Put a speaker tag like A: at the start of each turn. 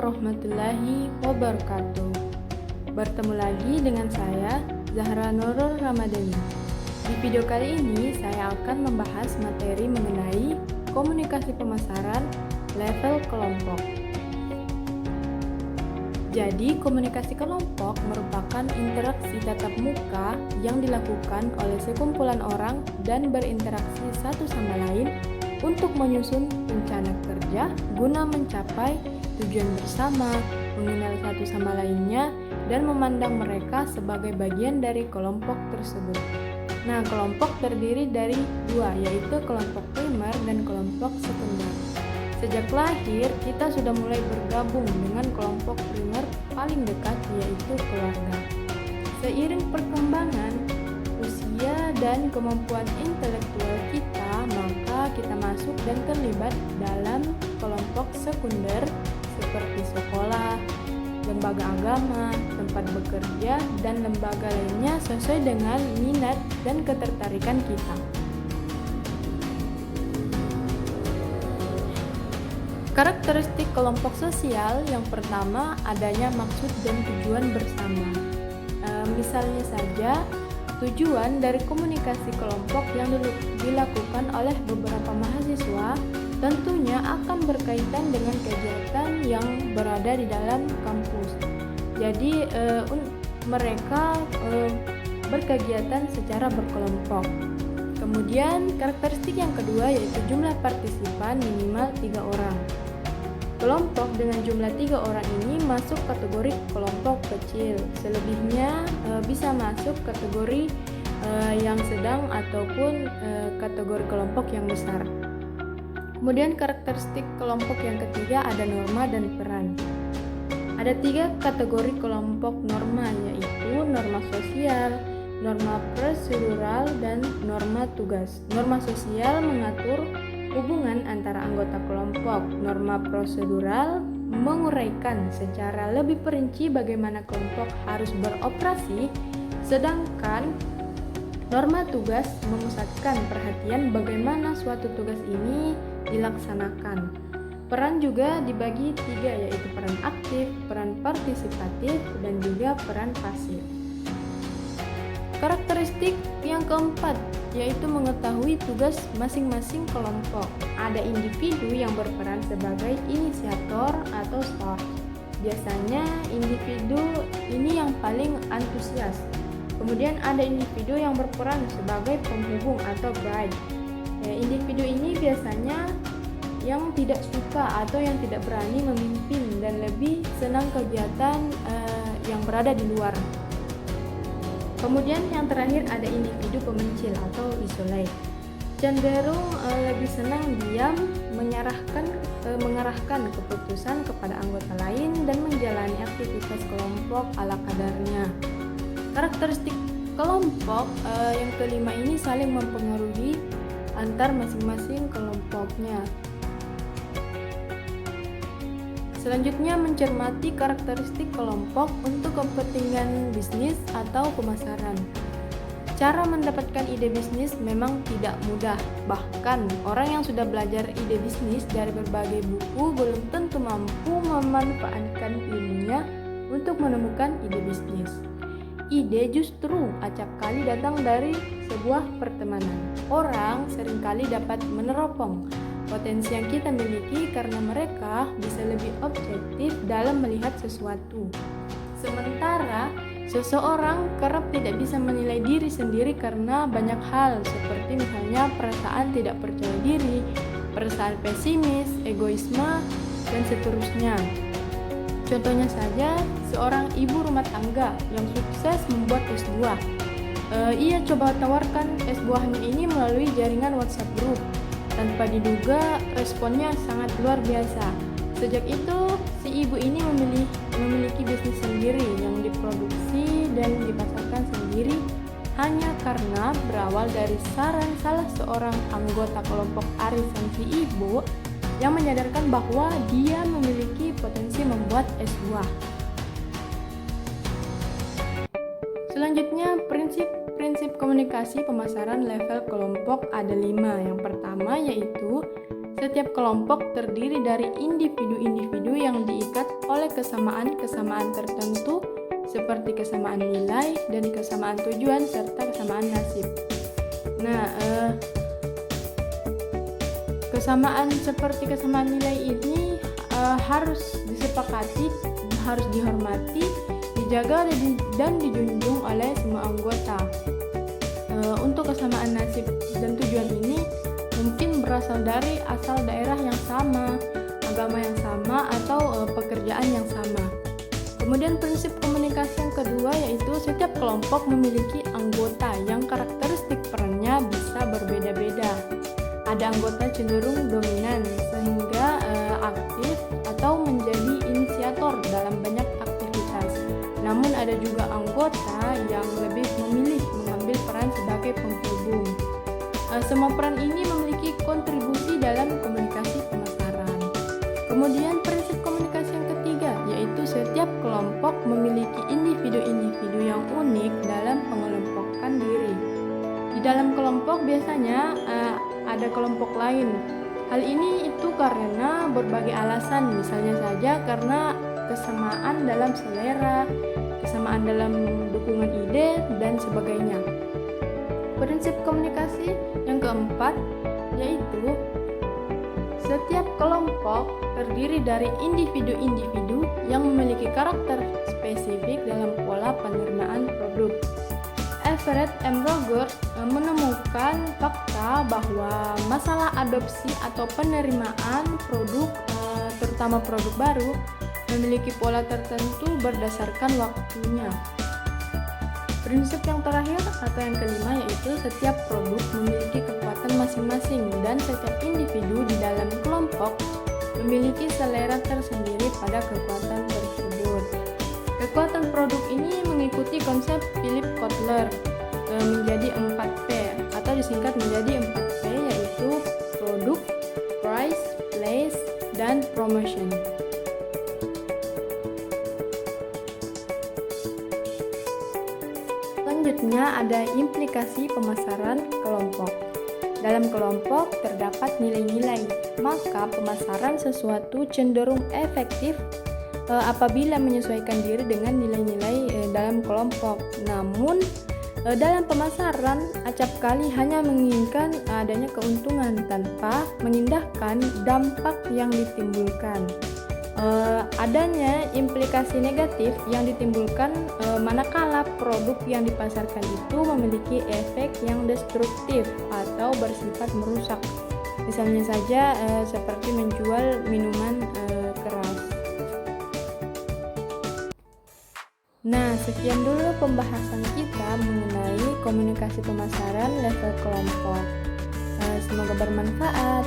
A: warahmatullahi wabarakatuh. Bertemu lagi dengan saya, Zahra Nurul Ramadhani. Di video kali ini, saya akan membahas materi mengenai komunikasi pemasaran level kelompok. Jadi, komunikasi kelompok merupakan interaksi tatap muka yang dilakukan oleh sekumpulan orang dan berinteraksi satu sama lain untuk menyusun rencana kerja guna mencapai tujuan bersama, mengenal satu sama lainnya, dan memandang mereka sebagai bagian dari kelompok tersebut. Nah, kelompok terdiri dari dua, yaitu kelompok primer dan kelompok sekunder. Sejak lahir, kita sudah mulai bergabung dengan kelompok primer paling dekat, yaitu keluarga. Seiring perkembangan usia dan kemampuan intelektual kita, maka kita masuk dan terlibat dalam kelompok sekunder seperti sekolah, lembaga agama, tempat bekerja, dan lembaga lainnya sesuai dengan minat dan ketertarikan kita. Karakteristik kelompok sosial yang pertama, adanya maksud dan tujuan bersama. Misalnya saja, tujuan dari komunikasi kelompok yang dilakukan oleh beberapa mahasiswa tentunya akan berkaitan dengan kegiatan yang berada di dalam kampus. Jadi mereka berkegiatan secara berkelompok. Kemudian karakteristik yang kedua yaitu jumlah partisipan minimal 3 orang. Kelompok dengan jumlah 3 orang ini masuk kategori kelompok kecil. Selebihnya bisa masuk kategori yang sedang ataupun kategori kelompok yang besar. Kemudian karakteristik kelompok yang ketiga ada norma dan peran. Ada 3 kategori kelompok norma, yaitu norma sosial, norma prosedural, dan norma tugas. Norma sosial mengatur hubungan antara anggota kelompok. Norma prosedural menguraikan secara lebih perinci bagaimana kelompok harus beroperasi, sedangkan norma tugas memusatkan perhatian bagaimana suatu tugas ini dilaksanakan. Peran juga dibagi 3, yaitu peran aktif, peran partisipatif, dan juga peran pasif. Karakteristik yang keempat yaitu mengetahui tugas masing-masing kelompok. Ada individu yang berperan sebagai inisiator atau start. Biasanya individu ini yang paling antusias. Kemudian ada individu yang berperan sebagai penghubung atau guide. Individu ini biasanya yang tidak suka atau yang tidak berani memimpin dan lebih senang kegiatan yang berada di luar. Kemudian yang terakhir ada individu pemencil atau isolate. Cenderung lebih senang diam, mengarahkan keputusan kepada anggota lain dan menjalani aktivitas kelompok ala kadarnya. Karakteristik kelompok yang kelima ini saling mempengaruhi antar masing-masing kelompoknya. Selanjutnya, mencermati karakteristik kelompok untuk kepentingan bisnis atau pemasaran. Cara mendapatkan ide bisnis memang tidak mudah. Bahkan, orang yang sudah belajar ide bisnis dari berbagai buku belum tentu mampu memanfaatkan ilmunya untuk menemukan ide bisnis. Ide justru acap kali datang dari sebuah pertemanan. Orang seringkali dapat meneropong potensi yang kita miliki karena mereka bisa lebih objektif dalam melihat sesuatu. Sementara seseorang kerap tidak bisa menilai diri sendiri karena banyak hal seperti misalnya perasaan tidak percaya diri, perasaan pesimis, egoisme, dan seterusnya. Contohnya saja, seorang ibu rumah tangga yang sukses membuat es buah. Ia coba tawarkan es buahnya ini melalui jaringan WhatsApp group. Tanpa diduga, responnya sangat luar biasa. Sejak itu, si ibu ini memiliki bisnis sendiri yang diproduksi dan dipasarkan sendiri hanya karena berawal dari saran salah seorang anggota kelompok arisan si ibu yang menyadarkan bahwa dia memiliki potensi membuat es buah. Selanjutnya, prinsip komunikasi pemasaran level kelompok ada 5. Yang pertama yaitu Setiap kelompok terdiri dari individu-individu yang diikat oleh kesamaan-kesamaan tertentu seperti kesamaan nilai dan kesamaan tujuan serta kesamaan nasib. Nah, kesamaan seperti kesamaan nilai ini harus disepakati, harus dihormati, dijaga dan dijunjung oleh semua anggota. Untuk kesamaan nasib dan tujuan ini mungkin berasal dari asal daerah yang sama, agama yang sama, atau pekerjaan yang sama. Kemudian prinsip komunikasi yang kedua yaitu setiap kelompok memiliki anggota yang karakteristik perannya bisa berbeda-beda. Ada anggota cenderung dominan sehingga aktif atau menjadi inisiator dalam banyak aktivitas. Namun ada juga anggota yang lebih memilih mengambil peran sebagai penghubung. Semua peran ini memiliki kontribusi dalam komunikasi pemasaran. Kemudian prinsip komunikasi yang ketiga yaitu setiap kelompok memiliki individu-individu yang unik dalam pengelompokan diri. Di dalam kelompok biasanya ada kelompok lain. Hal ini itu karena berbagai alasan, misalnya saja karena kesamaan dalam selera, kesamaan dalam dukungan ide, dan sebagainya. Prinsip komunikasi yang keempat yaitu setiap kelompok terdiri dari individu-individu yang memiliki karakter spesifik dalam pola penerimaan produk. Everett M. Roger menemukan fakta bahwa masalah adopsi atau penerimaan produk, terutama produk baru, memiliki pola tertentu berdasarkan waktunya. Prinsip yang terakhir atau yang kelima yaitu setiap produk memiliki kekuatan masing-masing dan setiap individu di dalam kelompok memiliki selera tersendiri pada kekuatan tersebut. Kekuatan produk ini mengikuti konsep Philip Kotler menjadi 4P atau disingkat menjadi 4P yaitu produk, price, place, dan promotion. Selanjutnya ada implikasi pemasaran kelompok. Dalam kelompok terdapat nilai-nilai, maka pemasaran sesuatu cenderung efektif apabila menyesuaikan diri dengan nilai-nilai dalam kelompok. Namun dalam pemasaran acap kali hanya menginginkan adanya keuntungan tanpa mengindahkan dampak yang ditimbulkan. Adanya implikasi negatif yang ditimbulkan manakala produk yang dipasarkan itu memiliki efek yang destruktif atau bersifat merusak. Misalnya saja seperti menjual minuman keras. Nah, sekian dulu pembahasan kita mengenai komunikasi pemasaran level kelompok. Semoga bermanfaat.